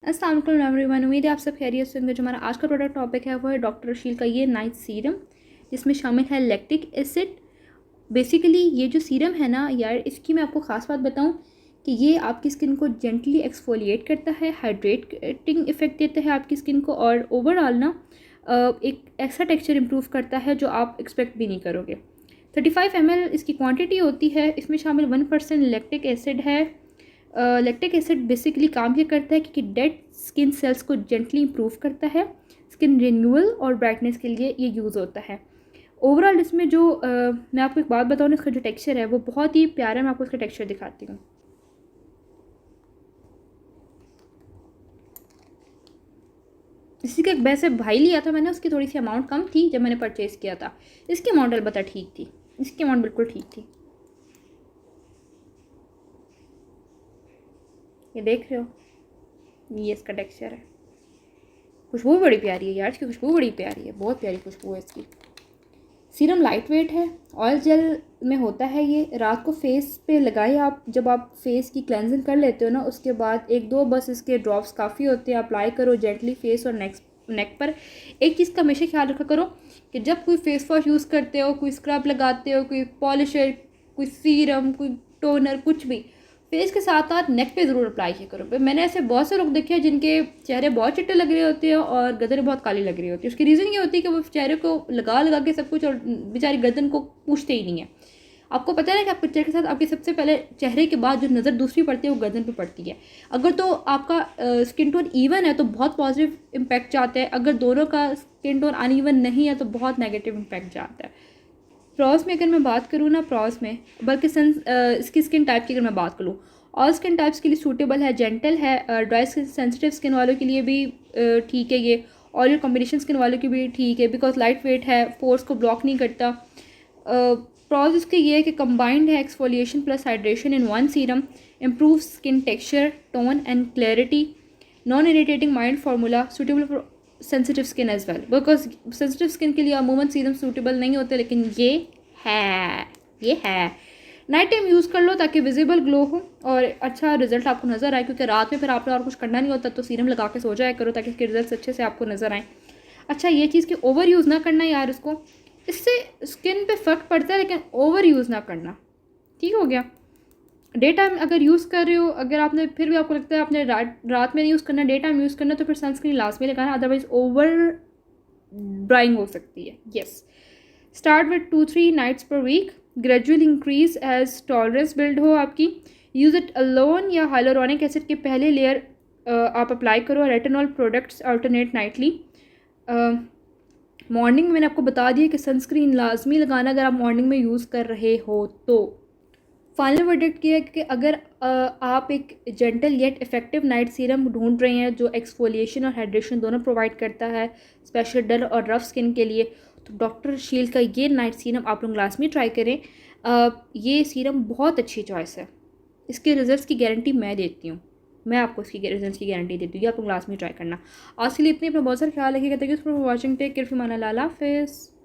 अस्सलाम वालेकुम एवरीवन, उम्मीद है आप सब खैरियत से होंगे। जो हमारा आज का प्रोडक्ट टॉपिक है वो है डॉक्टर शील का ये नाइट सीरम, जिसमें शामिल है लैक्टिक एसिड। बेसिकली ये जो सीरम है ना यार, इसकी मैं आपको ख़ास बात बताऊं कि ये आपकी स्किन को जेंटली एक्सफोलिएट करता है, हाइड्रेटिंग इफेक्ट देता है आपकी स्किन को, और ओवरऑल ना एक ऐसा टेक्सचर इम्प्रूव करता है जो आप एक्सपेक्ट भी नहीं करोगे। 35 ml इसकी क्वांटिटी होती है। इसमें शामिल 1% लैक्टिक एसिड है। लैक्टिक एसिड बेसिकली काम ये करता है कि डेड स्किन सेल्स को जेंटली इम्प्रूव करता है। स्किन रिन्यूअल और ब्राइटनेस के लिए ये यूज़ होता है। ओवरऑल इसमें जो मैं आपको एक बात बताऊँ, इसका जो टेक्सचर है वो बहुत ही प्यारा है। मैं आपको इसका टेक्सचर दिखाती हूँ। इसी का वैसे भाई लिया था मैंने, उसकी थोड़ी सी अमाउंट कम थी जब मैंने परचेज़ किया था। इसकी अमाउंट अलबत्ता ठीक थी, इसकी अमाउंट बिल्कुल ठीक थी। ये देख रहे हो, ये इसका टेक्सचर है। खुशबू बड़ी प्यारी है यार, इसकी खुशबू बड़ी प्यारी है, बहुत प्यारी खुशबू है इसकी। सीरम लाइट वेट है, ऑयल जेल में होता है। ये रात को फेस पे लगाए आप, जब आप फेस की क्लेंजिंग कर लेते हो ना, उसके बाद एक दो बस इसके ड्रॉप्स काफ़ी होते हैं। अप्लाई करो जेंटली फेस और नेक पर। एक चीज़ का हमेशा ख्याल रखा करो कि जब कोई फेस वॉश यूज़ करते हो, कोई स्क्रब लगाते हो, कोई पॉलिशर, कोई सीरम, कोई टोनर, कुछ भी फेस के साथ साथ नेक पे ज़रूर अप्लाई किया करो। मैंने ऐसे बहुत से लोग देखे हैं जिनके चेहरे बहुत चिट्टे लग रहे होते हैं और गर्दन बहुत काली लग रही होती है। उसकी रीज़न ये होती है कि वो चेहरे को लगा लगा के सब कुछ, और बेचारी गर्दन को पूछते ही नहीं है। आपको पता है ना कि आपके चेहरे के साथ आपके सबसे पहले चेहरे के बाद जो नज़र दूसरी पड़ती है वो गर्दन पे पड़ती है। अगर तो आपका स्किन टोन इवन है तो बहुत पॉजिटिव इम्पैक्ट जाता है। अगर दोनों का स्किन टोन अनइवन नहीं है तो बहुत नेगेटिव इम्पैक्ट जाता है। प्रॉस में अगर मैं बात करूँ ना, प्रॉस में बल्कि इसकी स्किन टाइप की अगर मैं बात करूँ, ऑल स्किन टाइप्स के लिए सूटेबल है, जेंटल है। ड्राई स्किन, सेंसिटिव स्किन वालों के लिए भी ठीक है ये। ऑयल कॉम्बिनेशन स्किन वालों के भी ठीक है, बिकॉज लाइट वेट है, पोर्स को ब्लॉक नहीं करता। प्रॉस इसके ये है कि कंबाइंड है exfoliation plus hydration in one serum, improve skin texture, tone and clarity, non irritating mild formula, suitable for sensitive skin as well. Because sensitive skin के लिए अमूमन सीरम सूटेबल नहीं होते, लेकिन ये है नाइट टाइम यूज़ कर लो ताकि विजिबल ग्लो हो और अच्छा रिजल्ट आपको नज़र आए। क्योंकि रात में फिर आपने और कुछ करना नहीं होता, तो सीरम लगा के सो जाया करो ताकि इसके रिजल्ट अच्छे से आपको नज़र आए। अच्छा, ये चीज़ कि ओवर यूज़ ना करना यार, इससे स्किन पे फ़र्क पड़ता है, लेकिन ओवर यूज़ ना करना। ठीक हो गया। डे टाइम अगर यूज़ कर रहे हो, अगर आपने फिर भी आपको लगता है आपने रात में यूज़ करना, डे टाइम यूज़ करना, तो फिर सनस्क्रीन लाजमी लगाना, अदरवाइज ओवर ड्राइंग हो सकती है। Yes, start with 2-3 nights per week, gradual increase as tolerance build हो आपकी। यूज़ इट अलोन या हाइलोरॉनिक एसिड के पहले लेयर आप अप्लाई करो। Retinol products alternate nightly. Morning में मैंने आपको बता दिया कि सनस्क्रीन लाजमी लगाना अगर आप मॉर्निंग में यूज़ कर रहे हो तो। फाइनल वर्डिक्ट किया है कि अगर आप एक gentle yet effective night serum ढूंढ रहे हैं जो एक्सफोलिएशन और हाइड्रेशन दोनों प्रोवाइड करता है, स्पेशल डल और रफ स्किन के लिए, तो डॉक्टर शील का ये नाइट सीरम आप लोग लाजमी ट्राई करें। ये सीरम बहुत अच्छी चॉइस है। इसके रिजल्ट्स की गारंटी मैं देती हूँ, मैं आपको इसकी रिजल्ट्स की गारंटी देती हूँ। ये आप लोग लाजमी ट्राई करना। आज के लिए इतने, अपना बहुत सारा ख्याल रखिएगा। Thank you for watching, take care, फिर माना लाला हाफिज़।